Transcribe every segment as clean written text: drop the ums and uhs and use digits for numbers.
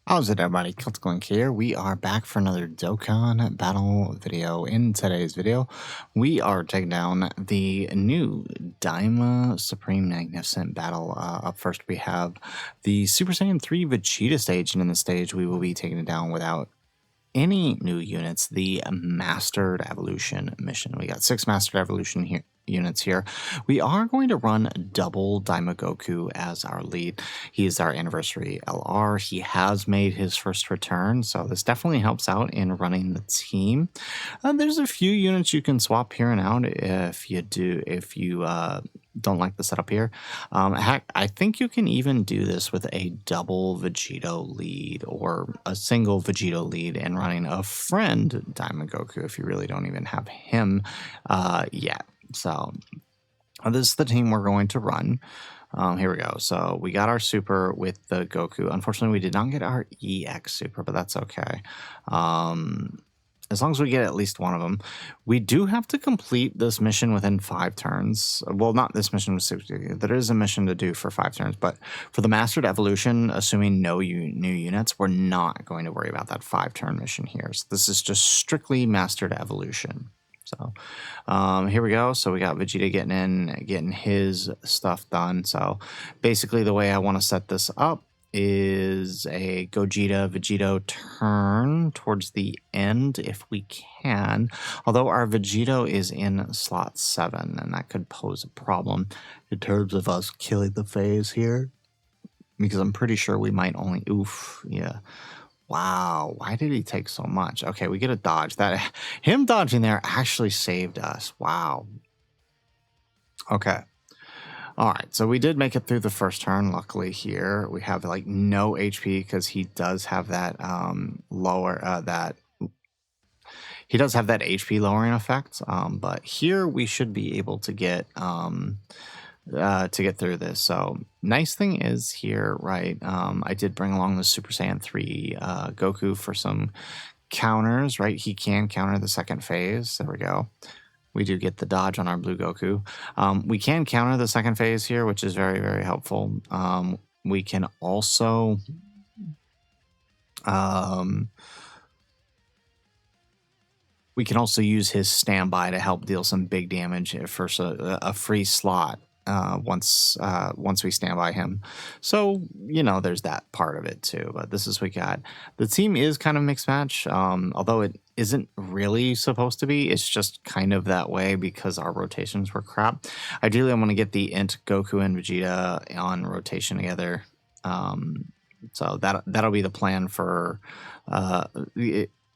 How's it, everybody? Link here. We are back for another Dokkan Battle video. In today's video, we are taking down the new Daima Supreme Magnificent Battle. Up first, we have the Super Saiyan 3 Vegeta stage, and in the stage, we will be taking it down without any new units, the Mastered Evolution mission. We got 6 Mastered Evolution units here. We are going to run double Daima Goku as our lead. He is our anniversary LR. He has made his first return, so this definitely helps out in running the team. There's a few units you can swap here and out if you don't like the setup here. Heck, I think you can even do this with a double Vegito lead or a single Vegito lead and running a friend Daima Goku if you really don't even have him yet. So this is the team we're going to run. Here we go. So we got our super with the Goku. Unfortunately, we did not get our EX super, but that's okay. As long as we get at least one of them. We do have to complete this mission within 5 turns. Well, not this mission with 60. There is a mission to do for 5 turns, but for the Mastered Evolution, assuming no new units, we're not going to worry about that 5-turn mission here. So this is just strictly Mastered Evolution. So here we go. So we got Vegeta getting his stuff done. So basically the way I want to set this up is a Vegito turn towards the end if we can. Although our Vegito is in slot 7, and that could pose a problem in terms of us killing the phase here. Because I'm pretty sure we might only... Oof, yeah. Wow, why did he take so much? Okay, we get a dodge. Him dodging there actually saved us. Wow. Okay. All right, so we did make it through the first turn. Luckily here, we have like no HP because he does have that he does have that HP lowering effect. But here we should be able to get through this. So nice thing is here, right? I did bring along the Super Saiyan 3 Goku for some counters, right? He can counter the second phase. There we go. We do get the dodge on our blue Goku. We can counter the second phase here, which is very, very helpful. We can also use his standby to help deal some big damage for a free slot once we stand by him. So, you know, there's that part of it too. But this is what we got. The team is kind of mixed match, although it isn't really supposed to be. It's just kind of that way because our rotations were crap. Ideally, I want to get the Int Goku and Vegeta on rotation together. So that'll be the plan for...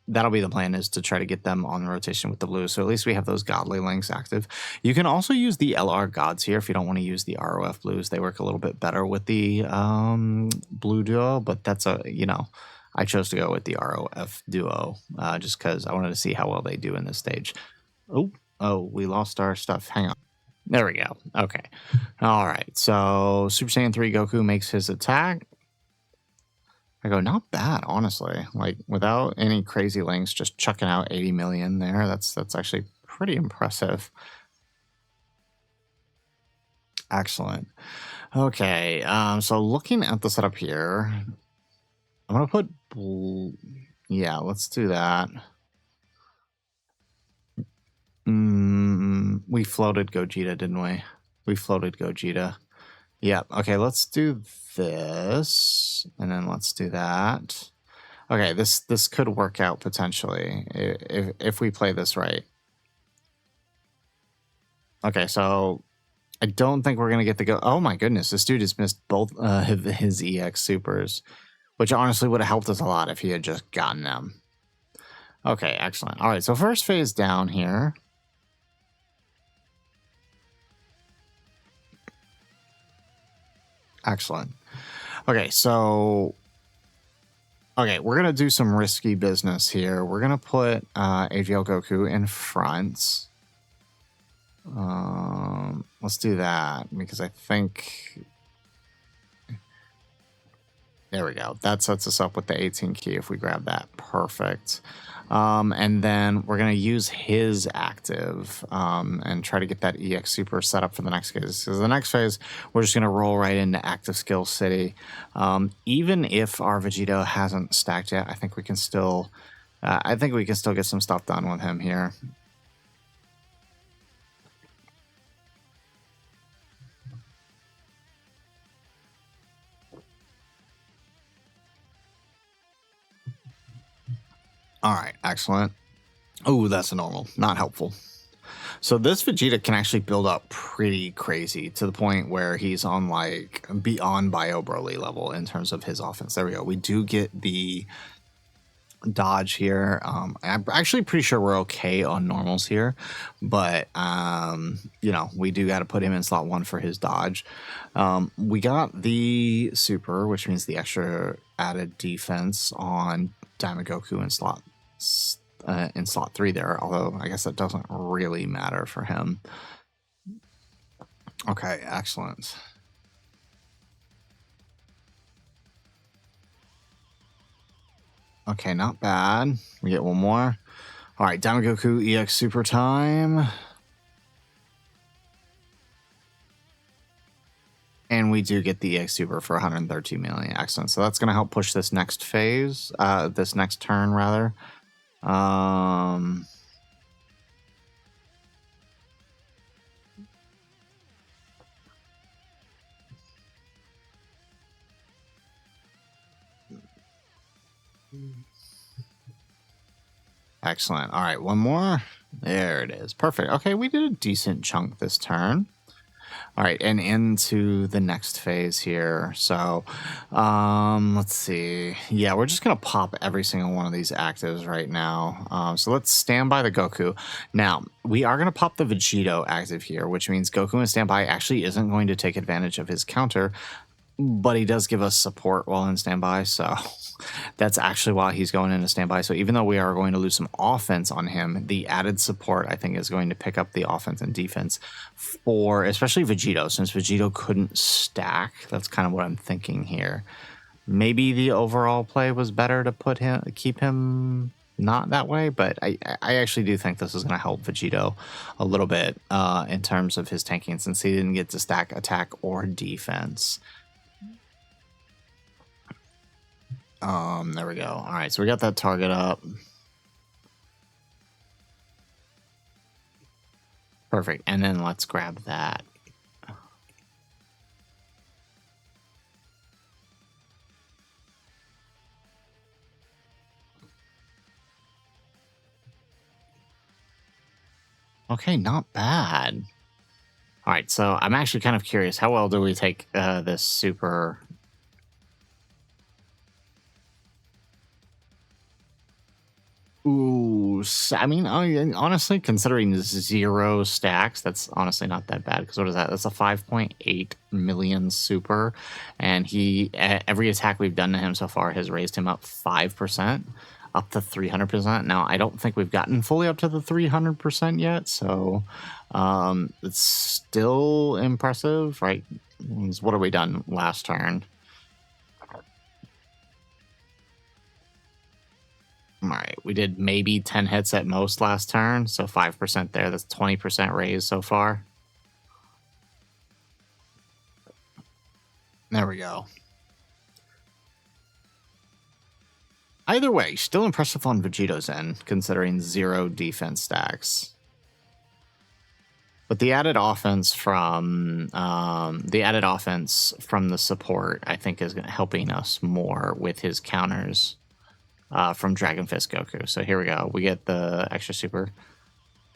That'll be the plan, is to try to get them on rotation with the blue. So at least we have those godly links active. You can also use the LR gods here if you don't want to use the ROF blues. They work a little bit better with the blue duo, but that's I chose to go with the ROF duo just because I wanted to see how well they do in this stage. Oh, we lost our stuff. Hang on. There we go. Okay. All right. So Super Saiyan 3 Goku makes his attack. I go, not bad, honestly. Like, without any crazy links, just chucking out 80 million there. That's actually pretty impressive. Excellent. Okay, so looking at the setup here, I'm going to put... Yeah, let's do that. We floated Gogeta, didn't we? We floated Gogeta. Yeah, okay, let's do this, and then let's do that. Okay, this could work out potentially if we play this right. Okay, so I don't think we're going to get the go... Oh my goodness, this dude has missed both his EX supers, which honestly would have helped us a lot if he had just gotten them. Okay, excellent. All right, so first phase down here. Excellent. Okay, so... Okay, we're going to do some risky business here. We're going to put AGL Goku in front. Let's do that, because I think... There we go. That sets us up with the 18 key if we grab that. Perfect. And then we're going to use his active and try to get that EX Super set up for the next phase. So the next phase, we're just going to roll right into Active Skill City. Even if our Vegeta hasn't stacked yet, I think we can still get some stuff done with him here. All right, excellent. Oh, that's a normal, not helpful. So this Vegeta can actually build up pretty crazy to the point where he's on like beyond Bio Broly level in terms of his offense. There we go. We do get the dodge here. I'm actually pretty sure we're okay on normals here, but you know, we do got to put him in slot 1 for his dodge. We got the super, which means the extra added defense on Daima Goku in slot 3 there, although I guess that doesn't really matter for him. Okay, excellent. Okay, not bad. We get one more. All right, Daima Goku EX Super time. And we do get the EX Super for 113 million. Excellent. So that's going to help push this next phase, this next turn, rather. Excellent. All right, one more. There it is. Perfect. Okay, we did a decent chunk this turn. All right, and into the next phase here. So, let's see. Yeah, we're just gonna pop every single one of these actives right now. So let's stand by the Goku. Now, we are gonna pop the Vegito active here, which means Goku in standby actually isn't going to take advantage of his counter, but he does give us support while in standby, so that's actually why he's going into standby. So even though we are going to lose some offense on him, the added support, I think, is going to pick up the offense and defense for especially Vegito, since Vegito couldn't stack. That's kind of what I'm thinking here. Maybe the overall play was better to keep him not that way, but I actually do think this is going to help Vegito a little bit in terms of his tanking, since he didn't get to stack attack or defense. There we go. All right, so we got that target up. Perfect. And then let's grab that. Okay, not bad. All right, so I'm actually kind of curious. How well do we take this super? Ooh, I mean, honestly, considering 0 stacks, that's honestly not that bad. Because what is that? That's a 5.8 million super, and every attack we've done to him so far has raised him up 5%, up to 300%. Now, I don't think we've gotten fully up to the 300% yet, so it's still impressive, right? What have we done last turn? All right, we did maybe 10 hits at most last turn, so 5% there. That's 20% raise so far. There we go. Either way, still impressive on Vegito's end, considering 0 defense stacks. But the added offense from the support, I think, is helping us more with his counters. From Dragon Fist Goku. So here we go. We get the extra super.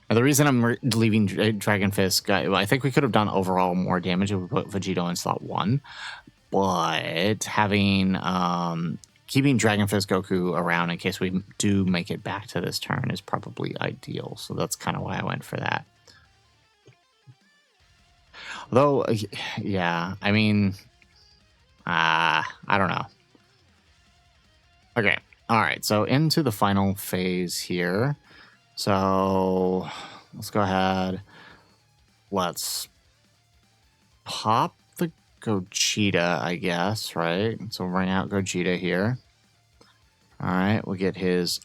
And the reason I'm leaving Dragon Fist, I think we could have done overall more damage if we put Vegito in slot 1. But having keeping Dragon Fist Goku around in case we do make it back to this turn is probably ideal. So that's kind of why I went for that. Although, yeah, I mean, I don't know. Okay. All right, so into the final phase here. So let's go ahead. Let's pop the Gogeta, I guess, right? So we'll bring out Gogeta here. All right, we'll get his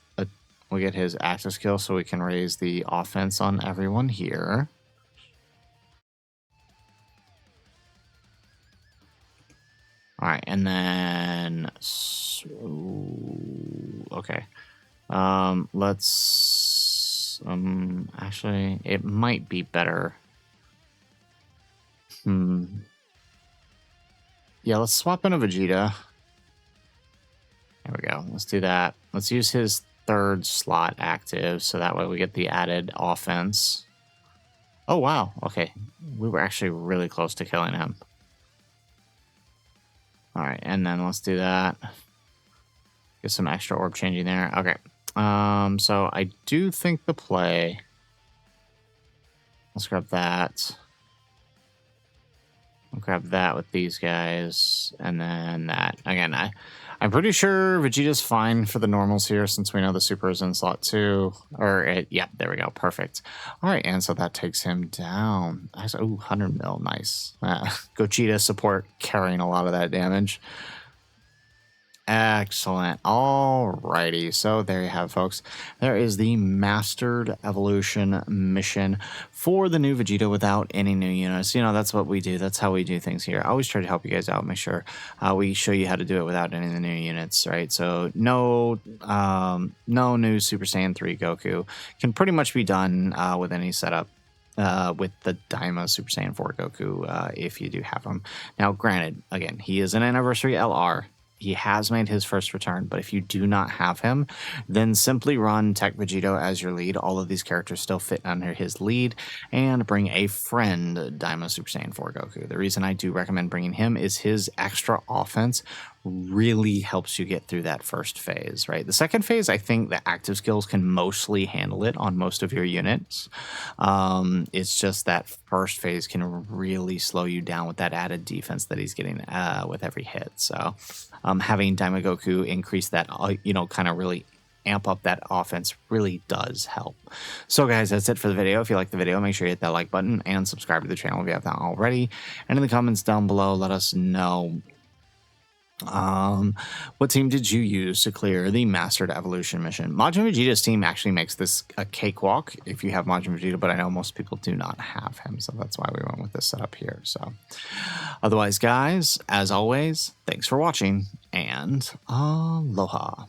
active skill so we can raise the offense on everyone here. All right, and then okay. Let's actually it might be better. Yeah, let's swap in a Vegeta. There we go. Let's do that. Let's use his third slot active so that way we get the added offense. Oh wow, okay. We were actually really close to killing him. All right, and then let's do that. Get some extra orb changing there. Okay. So I do think the play. Let's grab that. I'll grab that with these guys, and then that. Again, I'm pretty sure Vegeta's fine for the normals here since we know the Super is in slot 2. Yeah, there we go. Perfect. All right, and so that takes him down. Ooh, 100 mil. Nice. Gogeta support carrying a lot of that damage. Excellent. Alrighty, so there you have it, folks. There is the Mastered Evolution mission for the new Vegeta without any new units. You know, that's what we do. That's how we do things here. I always try to help you guys out, make sure we show you how to do it without any of the new units, right? So no new Super Saiyan 3 Goku. Can pretty much be done with any setup. With the Daima Super Saiyan 4 Goku, if you do have him. Now, granted, again, he is an Anniversary LR. He has made his first return, but if you do not have him, then simply run Tech Vegito as your lead. All of these characters still fit under his lead, and bring a friend, Daima Super Saiyan 4 Goku. The reason I do recommend bringing him is his extra offense really helps you get through that first phase, right? The second phase, I think the active skills can mostly handle it on most of your units. It's just that first phase can really slow you down with that added defense that he's getting with every hit. So having Daima Goku increase that, kind of really amp up that offense really does help. So guys, that's it for the video. If you like the video, make sure you hit that like button and subscribe to the channel if you have not already. And in the comments down below, let us know what team did you use to clear the Mastered Evolution mission? Majin Vegeta's team actually makes this a cakewalk if you have Majin Vegeta, but I know most people do not have him, so that's why we went with this setup here. So otherwise, guys, as always, thanks for watching, and aloha.